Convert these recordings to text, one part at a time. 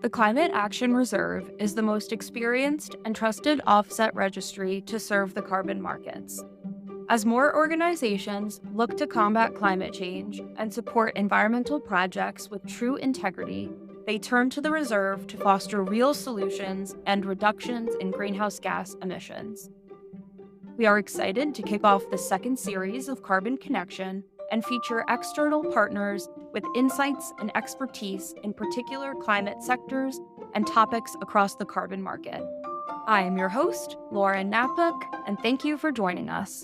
The Climate Action Reserve is the most experienced and trusted offset registry to serve the carbon markets. As more organizations look to combat climate change and support environmental projects with true integrity, they turn to the reserve to foster real solutions and reductions in greenhouse gas emissions. We are excited to kick off the second series of Carbon Connection and feature external partners with insights and expertise in particular climate sectors and topics across the carbon market. I am your host, Lauren Napuk, and thank you for joining us.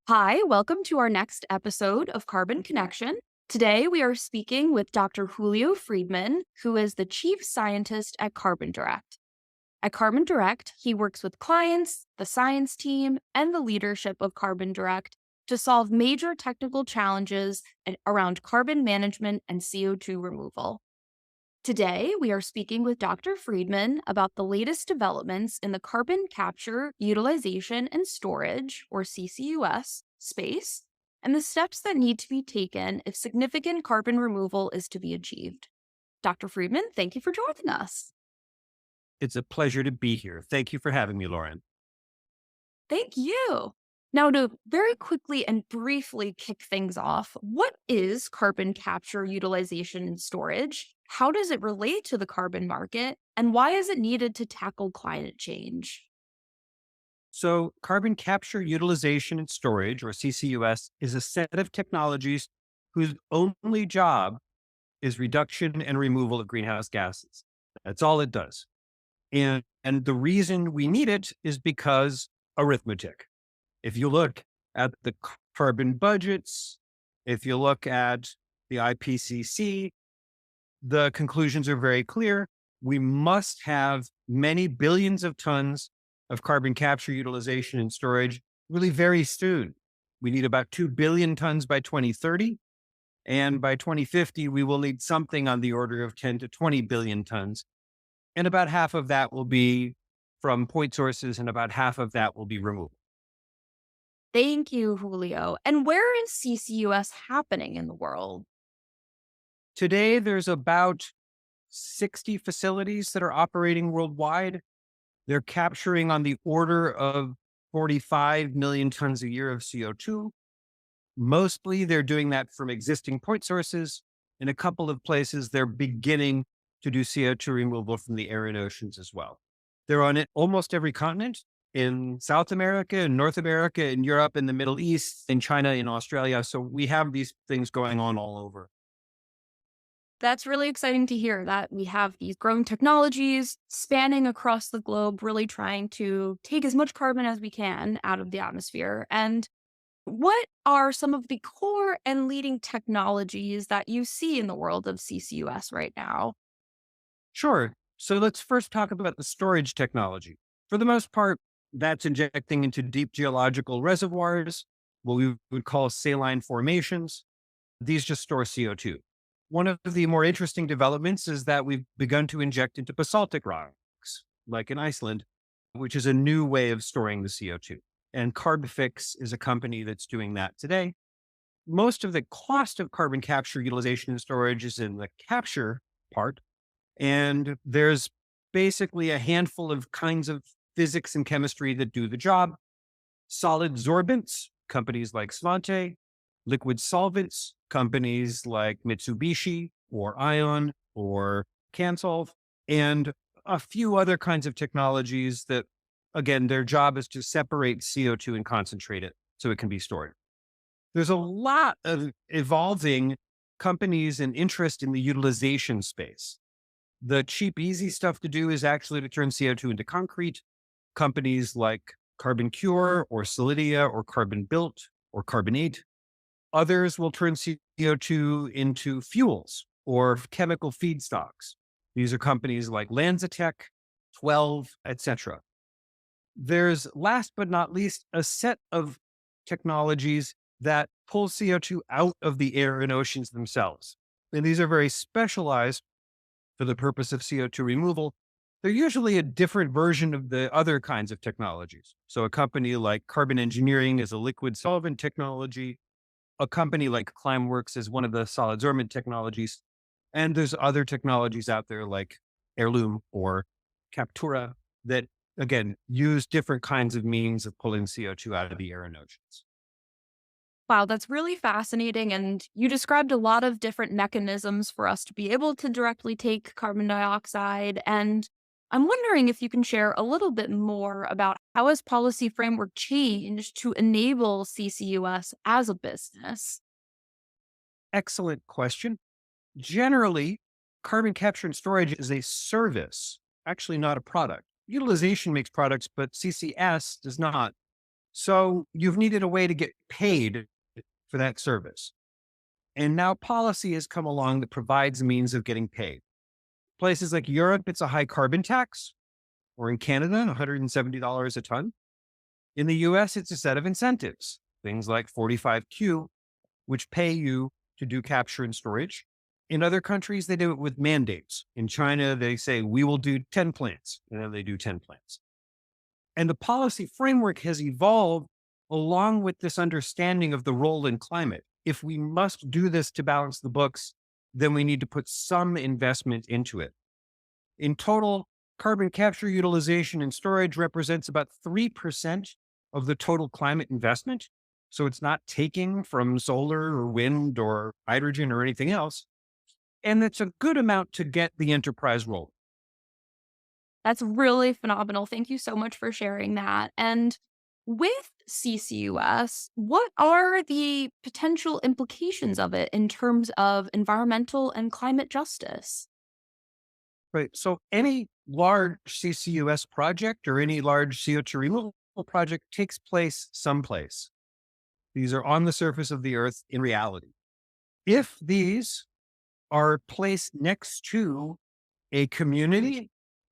Hi, welcome to our next episode of Carbon Connection. Today, we are speaking with Dr. Julio Friedmann, who is the Chief Scientist at Carbon Direct. At Carbon Direct, he works with clients, the science team, and the leadership of Carbon Direct to solve major technical challenges around carbon management and CO2 removal. Today, we are speaking with Dr. Friedmann about the latest developments in the carbon capture, utilization, and storage, or CCUS, space, and the steps that need to be taken if significant carbon removal is to be achieved. Dr. Friedmann, thank you for joining us. It's a pleasure to be here. Thank you for having me, Lauren. Thank you. Now, to very quickly and briefly kick things off, what is carbon capture, utilization, and storage? How does it relate to the carbon market? And why is it needed to tackle climate change? So, carbon capture, utilization, and storage, or CCUS, is a set of technologies whose only job is reduction and removal of greenhouse gases. That's all it does. And the reason we need it is because arithmetic. If you look at the carbon budgets, if you look at the IPCC, the conclusions are very clear. We must have many billions of tons of carbon capture, utilization, and storage really very soon. We need about 2 billion tons by 2030. And by 2050, we will need something on the order of 10 to 20 billion tons. And about half of that will be from point sources, and about half of that will be removed. Thank you, Julio. And where is CCUS happening in the world? Today, there's about 60 facilities that are operating worldwide. They're capturing on the order of 45 million tons a year of CO2. Mostly, they're doing that from existing point sources. In a couple of places, they're beginning to do CO2 removal from the air and oceans as well. They're on almost every continent, in South America, in North America, in Europe, in the Middle East, in China, in Australia. So we have these things going on all over. That's really exciting to hear that we have these growing technologies spanning across the globe, really trying to take as much carbon as we can out of the atmosphere. And what are some of the core and leading technologies that you see in the world of CCUS right now? Sure. So let's first talk about the storage technology. For the most part, that's injecting into deep geological reservoirs, what we would call saline formations. These just store CO2. One of the more interesting developments is that we've begun to inject into basaltic rocks, like in Iceland, which is a new way of storing the CO2. And Carbfix is a company that's doing that today. Most of the cost of carbon capture, utilization, and storage is in the capture part. And there's basically a handful of kinds of physics and chemistry that do the job. Solid sorbents, companies like Svante; liquid solvents, companies like Mitsubishi or Ion or Cansolv; and a few other kinds of technologies that, again, their job is to separate CO2 and concentrate it so it can be stored. There's a lot of evolving companies and interest in the utilization space. The cheap, easy stuff to do is actually to turn CO2 into concrete. Companies like Carbon Cure or Solidia or Carbon Built or Carbonate. Others will turn CO2 into fuels or chemical feedstocks. These are companies like Lanzatech, 12, etc. There's, last but not least, a set of technologies that pull CO2 out of the air and oceans themselves. And these are very specialized for the purpose of CO2 removal. They're usually a different version of the other kinds of technologies. So a company like Carbon Engineering is a liquid solvent technology. a company like Climeworks is one of the solid sorbent technologies. And there's other technologies out there like Heirloom or Captura that, again, use different kinds of means of pulling CO2 out of the air and oceans. Wow, that's really fascinating. And you described a lot of different mechanisms for us to be able to directly take carbon dioxide. And I'm wondering if you can share a little bit more about how has policy framework changed to enable CCUS as a business? Excellent question. Generally, carbon capture and storage is a service, actually not a product. Utilization makes products, but CCS does not. So you've needed a way to get paid for that service. And now policy has come along that provides a means of getting paid. Places like Europe, it's a high carbon tax, or in Canada, $170 a ton. In the US, it's a set of incentives, things like 45Q, which pay you to do capture and storage. In other countries, they do it with mandates. In China, they say, we will do 10 plants, and then they do 10 plants. And the policy framework has evolved along with this understanding of the role in climate. If we must do this to balance the books, then we need to put some investment into it. In total, carbon capture, utilization, and storage represents about 3% of the total climate investment. So it's not taking from solar or wind or hydrogen or anything else. And it's a good amount to get the enterprise rolling. That's really phenomenal. Thank you so much for sharing that. And with CCUS, what are the potential implications of it in terms of environmental and climate justice? Right. So any large CCUS project or any large CO2 removal project takes place someplace. These are on the surface of the earth in reality. If these are placed next to a community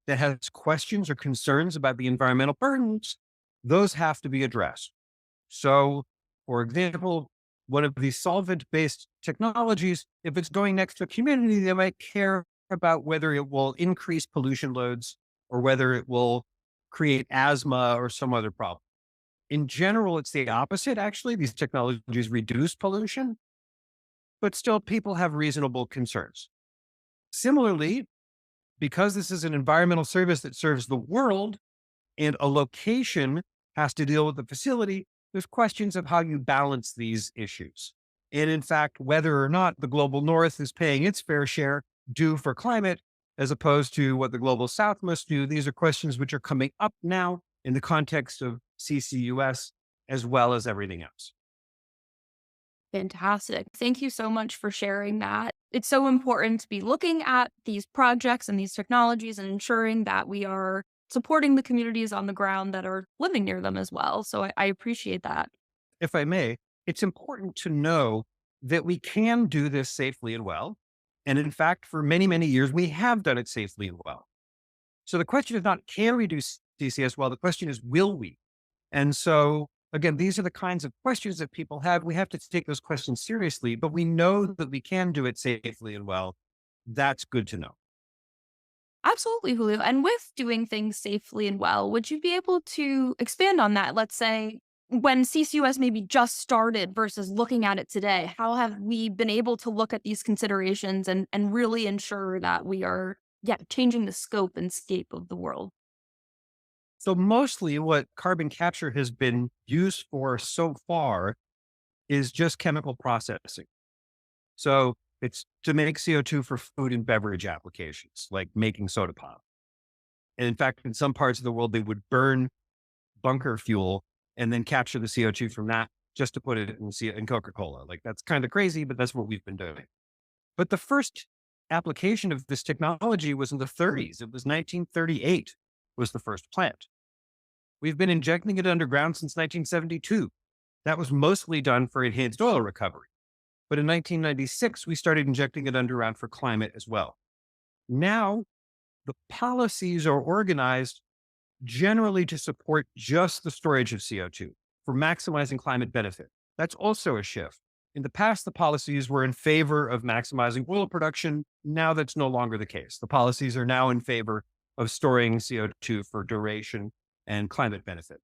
that has questions or concerns about the environmental burdens, those have to be addressed. So, for example, one of these solvent based technologies, if it's going next to a community, they might care about whether it will increase pollution loads or whether it will create asthma or some other problem. In general, it's the opposite. Actually, these technologies reduce pollution, but still people have reasonable concerns. Similarly, because this is an environmental service that serves the world and a location has to deal with the facility, there's questions of how you balance these issues. And in fact, whether or not the global north is paying its fair share due for climate, as opposed to what the global south must do, these are questions which are coming up now in the context of CCUS as well as everything else. Fantastic. Thank you so much for sharing that. It's so important to be looking at these projects and these technologies and ensuring that we are supporting the communities on the ground that are living near them as well. So I appreciate that. If I may, it's important to know that we can do this safely and well. And in fact, for many, many years, we have done it safely and well. So the question is not, can we do CCS well? The question is, will we? And so, again, these are the kinds of questions that people have. We have to take those questions seriously, but we know that we can do it safely and well. That's good to know. Absolutely, Julio. And with doing things safely and well, would you be able to expand on that? Let's say when CCUS maybe just started versus looking at it today, how have we been able to look at these considerations and really ensure that we are, yeah, changing the scope and scape of the world? So, mostly what carbon capture has been used for so far is just chemical processing. So, it's to make CO2 for food and beverage applications, like making soda pop. And in fact, in some parts of the world, they would burn bunker fuel and then capture the CO2 from that just to put it in Coca-Cola. Like that's kind of crazy, but that's what we've been doing. But the first application of this technology was in the 30s. It was 1938 was the first plant. We've been injecting it underground since 1972. That was mostly done for enhanced oil recovery. But in 1996, we started injecting it underground for climate as well. Now, the policies are organized generally to support just the storage of CO2 for maximizing climate benefit. That's also a shift. In the past, the policies were in favor of maximizing oil production. Now that's no longer the case. The policies are now in favor of storing CO2 for duration and climate benefit.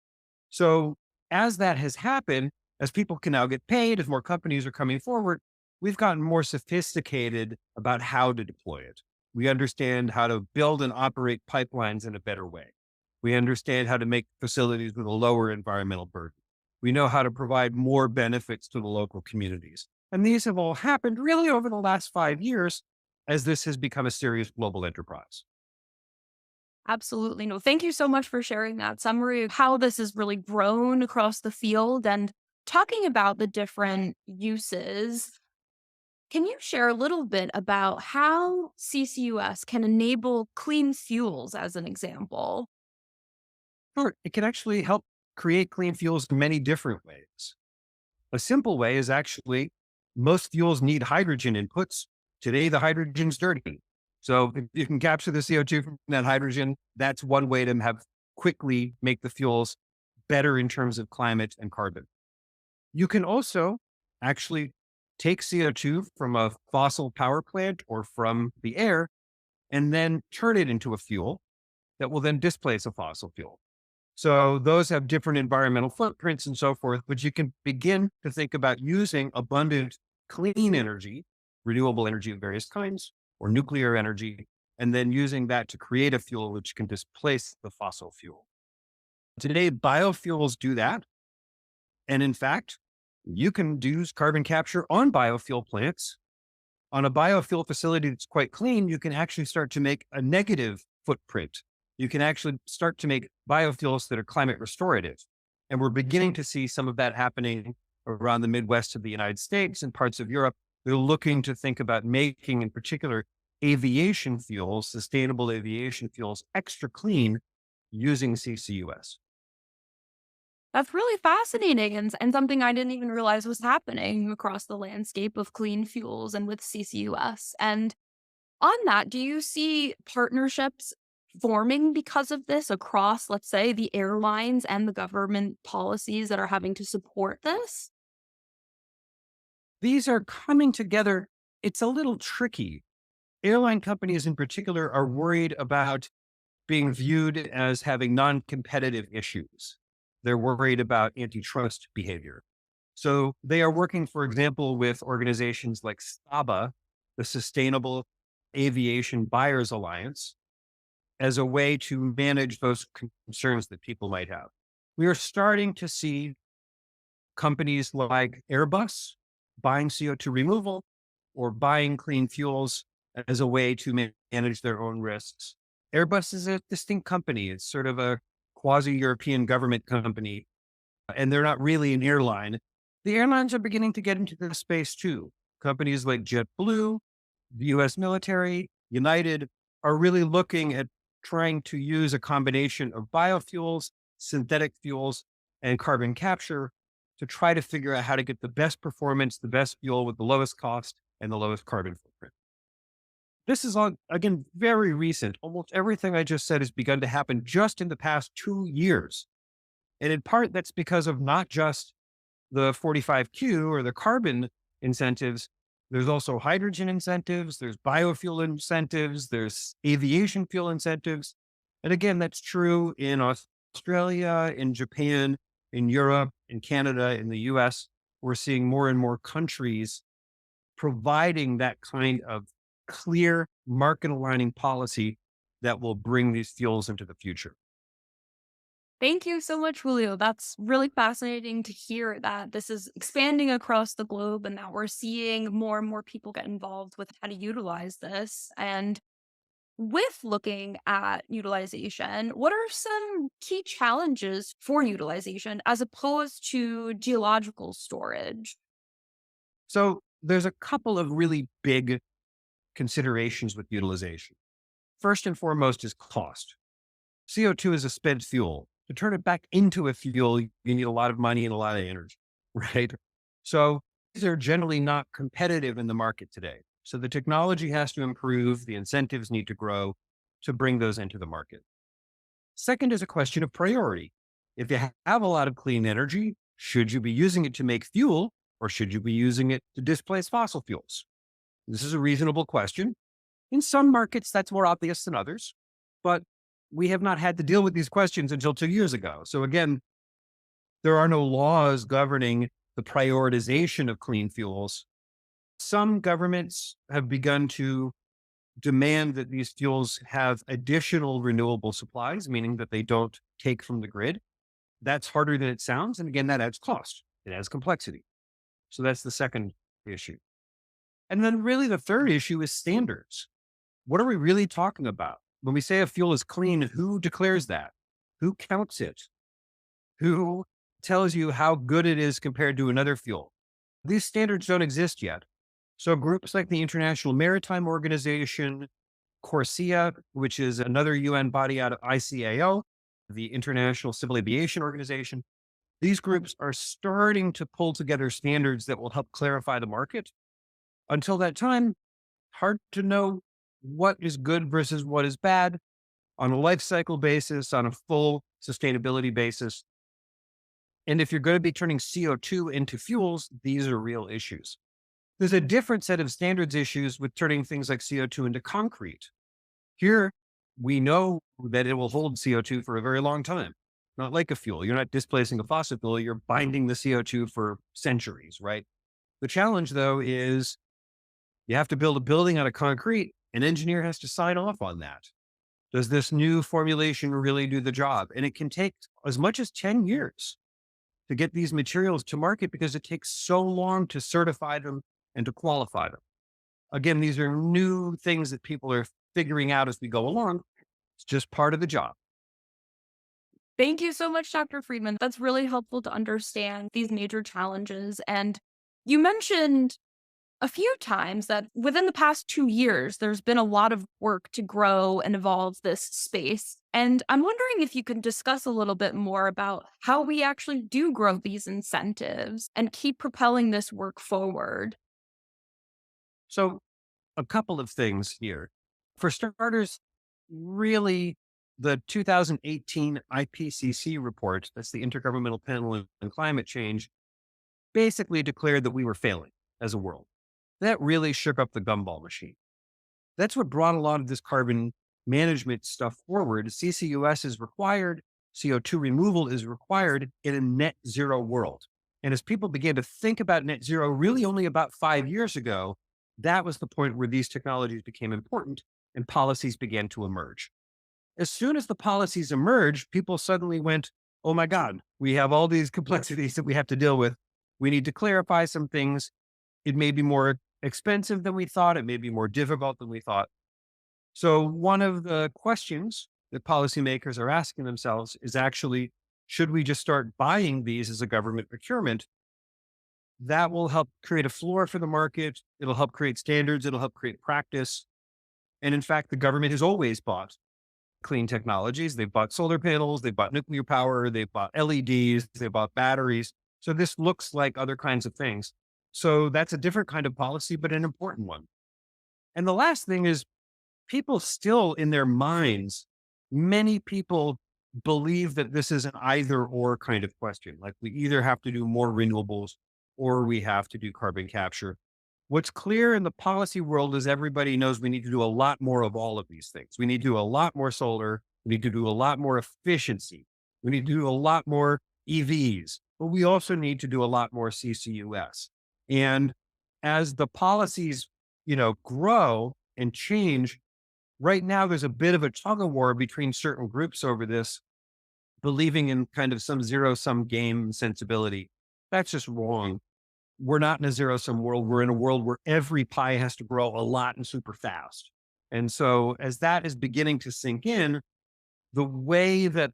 So as that has happened, As people can now get paid, as more companies are coming forward, we've gotten more sophisticated about how to deploy it. We understand how to build and operate pipelines in a better way. We understand how to make facilities with a lower environmental burden. We know how to provide more benefits to the local communities. And these have all happened really over the last 5 years as this has become a serious global enterprise. Absolutely. No, thank you so much for sharing that summary of how this has really grown across the field and talking about the different uses. Can you share a little bit about how CCUS can enable clean fuels as an example? Sure, it can actually help create clean fuels in many different ways. A simple way is actually most fuels need hydrogen inputs. Today, the hydrogen's dirty. So if you can capture the CO2 from that hydrogen, that's one way to have quickly make the fuels better in terms of climate and carbon. You can also actually take CO2 from a fossil power plant or from the air and then turn it into a fuel that will then displace a fossil fuel. So those have different environmental footprints and so forth, but you can begin to think about using abundant clean energy, renewable energy of various kinds, or nuclear energy, and then using that to create a fuel which can displace the fossil fuel. Today, biofuels do that. And in fact, you can use carbon capture on biofuel plants. On a biofuel facility that's quite clean, you can actually start to make a negative footprint. You can actually start to make biofuels that are climate restorative. And we're beginning to see some of that happening around the Midwest of the United States and parts of Europe. They're looking to think about making, in particular, aviation fuels, sustainable aviation fuels, extra clean using CCUS. That's really fascinating and something I didn't even realize was happening across the landscape of clean fuels and with CCUS. And on that, do you see partnerships forming because of this across, let's say, the airlines and the government policies that are having to support this? These are coming together. It's a little tricky. Airline companies in particular are worried about being viewed as having non-competitive issues. They're worried about antitrust behavior. So they are working, for example, with organizations like SABA, the Sustainable Aviation Buyers Alliance, as a way to manage those concerns that people might have. We are starting to see companies like Airbus buying CO2 removal or buying clean fuels as a way to manage their own risks. Airbus is a distinct company. It's sort of a quasi European government company, and they're not really an airline. The airlines are beginning to get into this space too. Companies like JetBlue, the US military, United are really looking at trying to use a combination of biofuels, synthetic fuels, and carbon capture to try to figure out how to get the best performance, the best fuel with the lowest cost and the lowest carbon footprint. This is on, again, very recent. Almost everything I just said has begun to happen just in the past 2 years. And in part, that's because of not just the 45Q or the carbon incentives. There's also hydrogen incentives, there's biofuel incentives, there's aviation fuel incentives. And again, that's true in Australia, in Japan, in Europe, in Canada, in the US. We're seeing more and more countries providing that kind of clear market aligning policy that will bring these fuels into the future. Thank you so much, Julio. That's really fascinating to hear that this is expanding across the globe and that we're seeing more and more people get involved with how to utilize this. And with looking at utilization, what are some key challenges for utilization as opposed to geological storage? So there's a couple of really big considerations with utilization. First and foremost is cost. CO2 is a spent fuel. To turn it back into a fuel, you need a lot of money and a lot of energy, right? So these are generally not competitive in the market today. So the technology has to improve, the incentives need to grow to bring those into the market. Second is a question of priority. If you have a lot of clean energy, should you be using it to make fuel or should you be using it to displace fossil fuels? This is a reasonable question. In some markets, that's more obvious than others, but we have not had to deal with these questions until 2 years ago. So again, there are no laws governing the prioritization of clean fuels, some governments have begun to demand that these fuels have additional renewable supplies, meaning that they don't take from the grid. That's harder than it sounds. And again, that adds cost, it adds complexity. So that's the second issue. And then really the third issue is standards. What are we really talking about? When we say a fuel is clean, who declares that? Who counts it? Who tells you how good it is compared to another fuel? These standards don't exist yet. So groups like the International Maritime Organization, CORSIA, which is another UN body out of ICAO, the International Civil Aviation Organization, these groups are starting to pull together standards that will help clarify the market. Until that time, hard to know what is good versus what is bad on a life cycle basis, on a full sustainability basis. And if you're going to be turning CO2 into fuels, these are real issues. There's a different set of standards issues with turning things like CO2 into concrete. Here, we know that it will hold CO2 for a very long time, not like a fuel. You're not displacing a fossil fuel, you're binding the CO2 for centuries, right? The challenge, though, is you have to build a building out of concrete. An engineer has to sign off on that. Does this new formulation really do the job? And it can take as much as 10 years to get these materials to market because it takes so long to certify them and to qualify them. Again, these are new things that people are figuring out as we go along. It's just part of the job. Thank you so much, Dr. Friedman. That's really helpful to understand these major challenges. And you mentioned a few times that within the past 2 years, there's been a lot of work to grow and evolve this space. And I'm wondering if you could discuss a little bit more about how we actually do grow these incentives and keep propelling this work forward. So, a couple of things here. For starters, really, the 2018 IPCC report, that's the Intergovernmental Panel on Climate Change, basically declared that we were failing as a world. That really shook up the gumball machine. That's what brought a lot of this carbon management stuff forward. CCUS is required, CO2 removal is required in a net zero world. And as people began to think about net zero, really only about 5 years ago, that was the point where these technologies became important and policies began to emerge. As soon as the policies emerged, people suddenly went, oh my God, we have all these complexities that we have to deal with. We need to clarify some things. It may be more expensive than we thought. It may be more difficult than we thought. So one of the questions that policymakers are asking themselves is actually, should we just start buying these as a government procurement? That will help create a floor for the market. It'll help create standards. It'll help create practice. And in fact, the government has always bought clean technologies. They've bought solar panels. They've bought nuclear power. They've bought LEDs. They've bought batteries. So this looks like other kinds of things. So that's a different kind of policy, but an important one. And the last thing is people still in their minds, many people believe that this is an either or kind of question. Like we either have to do more renewables or we have to do carbon capture. What's clear in the policy world is everybody knows we need to do a lot more of all of these things. We need to do a lot more solar. We need to do a lot more efficiency. We need to do a lot more EVs, but we also need to do a lot more CCUS. And as the policies, grow and change, right now there's a bit of a tug of war between certain groups over this, believing in kind of some zero sum game sensibility. That's just wrong. We're not in a zero sum world. We're in a world where every pie has to grow a lot and super fast. And so as that is beginning to sink in, the way that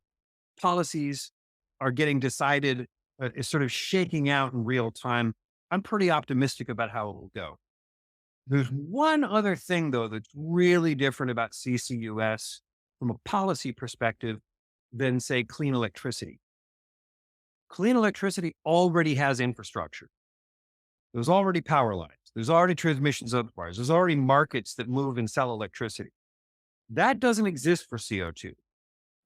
policies are getting decided is sort of shaking out in real time. I'm pretty optimistic about how it will go. There's one other thing, though, that's really different about CCUS from a policy perspective than, say, clean electricity. Clean electricity already has infrastructure. There's already power lines. There's already transmission reservoirs. There's already markets that move and sell electricity. That doesn't exist for CO2. The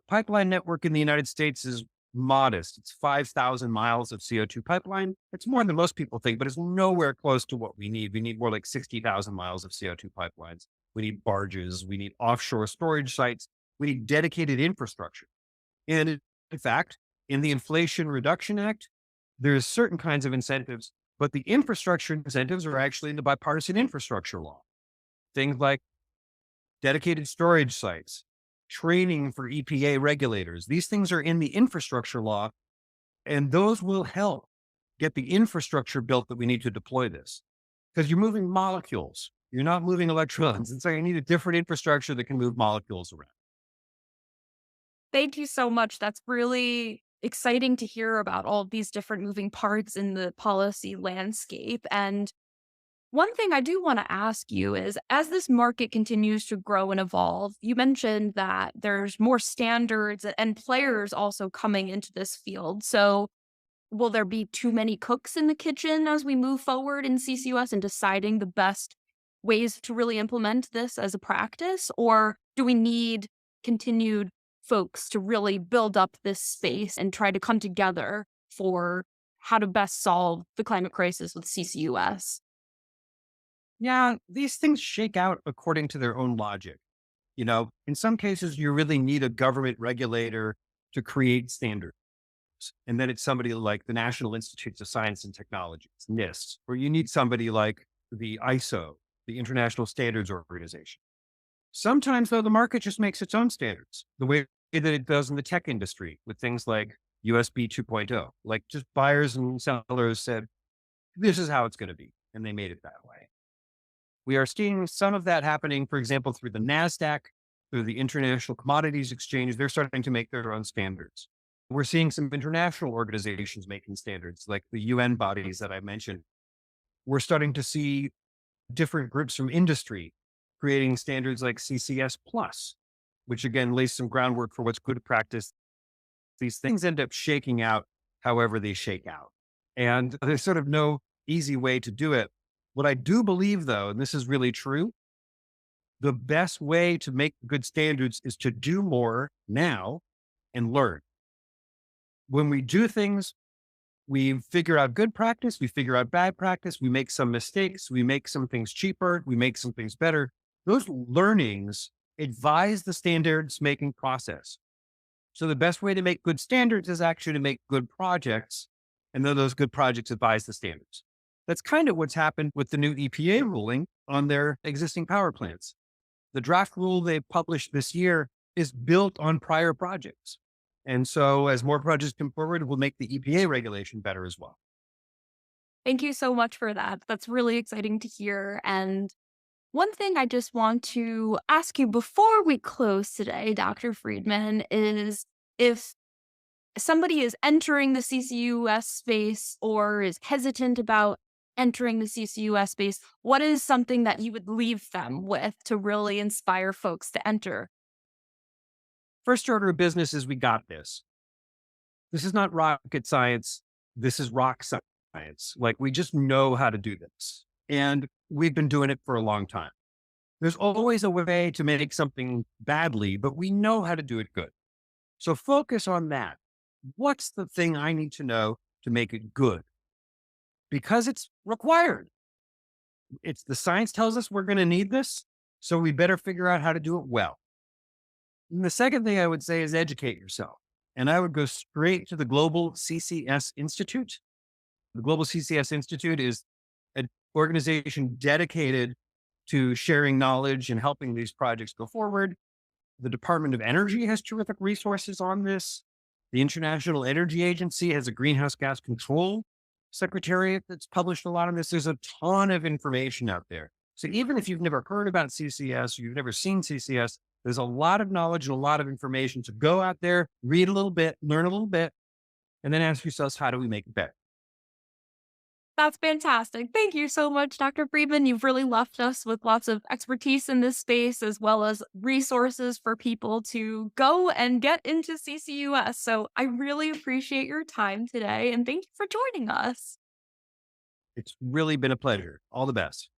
pipeline network in the United States is modest. It's 5,000 miles of CO2 pipeline. It's more than most people think, but it's nowhere close to what we need. We need more like 60,000 miles of CO2 pipelines. We need barges. We need offshore storage sites. We need dedicated infrastructure. And in fact, in the Inflation Reduction Act, There's certain kinds of incentives, but the infrastructure incentives are actually in the bipartisan infrastructure law. Things like dedicated storage sites, training for EPA regulators. These things are in the infrastructure law, and those will help get the infrastructure built that we need to deploy this. Because you're moving molecules, you're not moving electrons. And so you need a different infrastructure that can move molecules around. Thank you so much. That's really exciting to hear about all of these different moving parts in the policy landscape. And one thing I do want to ask you is as this market continues to grow and evolve, you mentioned that there's more standards and players also coming into this field. So, will there be too many cooks in the kitchen as we move forward in CCUS and deciding the best ways to really implement this as a practice? Or do we need continued folks to really build up this space and try to come together for how to best solve the climate crisis with CCUS? Yeah, these things shake out according to their own logic. In some cases, you really need a government regulator to create standards. And then it's somebody like the National Institutes of Science and Technology, NIST, or you need somebody like the ISO, the International Standards Organization. Sometimes, though, the market just makes its own standards, the way that it does in the tech industry with things like USB 2.0. Like just buyers and sellers said, this is how it's going to be. And they made it that way. We are seeing some of that happening, for example, through the NASDAQ, through the International Commodities Exchange. They're starting to make their own standards. We're seeing some international organizations making standards, like the UN bodies that I mentioned. We're starting to see different groups from industry creating standards like CCS Plus, which again lays some groundwork for what's good practice. These things end up shaking out however they shake out. And there's sort of no easy way to do it. What I do believe, though, and this is really true, the best way to make good standards is to do more now and learn. When we do things, we figure out good practice, we figure out bad practice, we make some mistakes, we make some things cheaper, we make some things better. Those learnings advise the standards making process. So the best way to make good standards is actually to make good projects. And then those good projects advise the standards. That's kind of what's happened with the new EPA ruling on their existing power plants. The draft rule they published this year is built on prior projects. And so as more projects come forward, it will make the EPA regulation better as well. Thank you so much for that. That's really exciting to hear. And one thing I just want to ask you before we close today, Dr. Friedman, is if somebody is entering the CCUS space or is hesitant about entering the CCUS space, what is something that you would leave them with to really inspire folks to enter? First order of business is we got this. This is not rocket science. This is rock science. Like we just know how to do this. And we've been doing it for a long time. There's always a way to make something badly, but we know how to do it good. So focus on that. What's the thing I need to know to make it good? Because it's required. It's the science tells us we're going to need this. So we better figure out how to do it well. And the second thing I would say is educate yourself. And I would go straight to the Global CCS Institute. The Global CCS Institute is an organization dedicated to sharing knowledge and helping these projects go forward. The Department of Energy has terrific resources on this. The International Energy Agency has a greenhouse gas control secretariat that's published a lot on this. There's a ton of information out there. So even if you've never heard about CCS or you've never seen CCS, there's a lot of knowledge and a lot of information to go out there, read a little bit, learn a little bit, and then ask yourselves, how do we make it better? That's fantastic. Thank you so much, Dr. Friedman. You've really left us with lots of expertise in this space, as well as resources for people to go and get into CCUS. So I really appreciate your time today and thank you for joining us. It's really been a pleasure. All the best.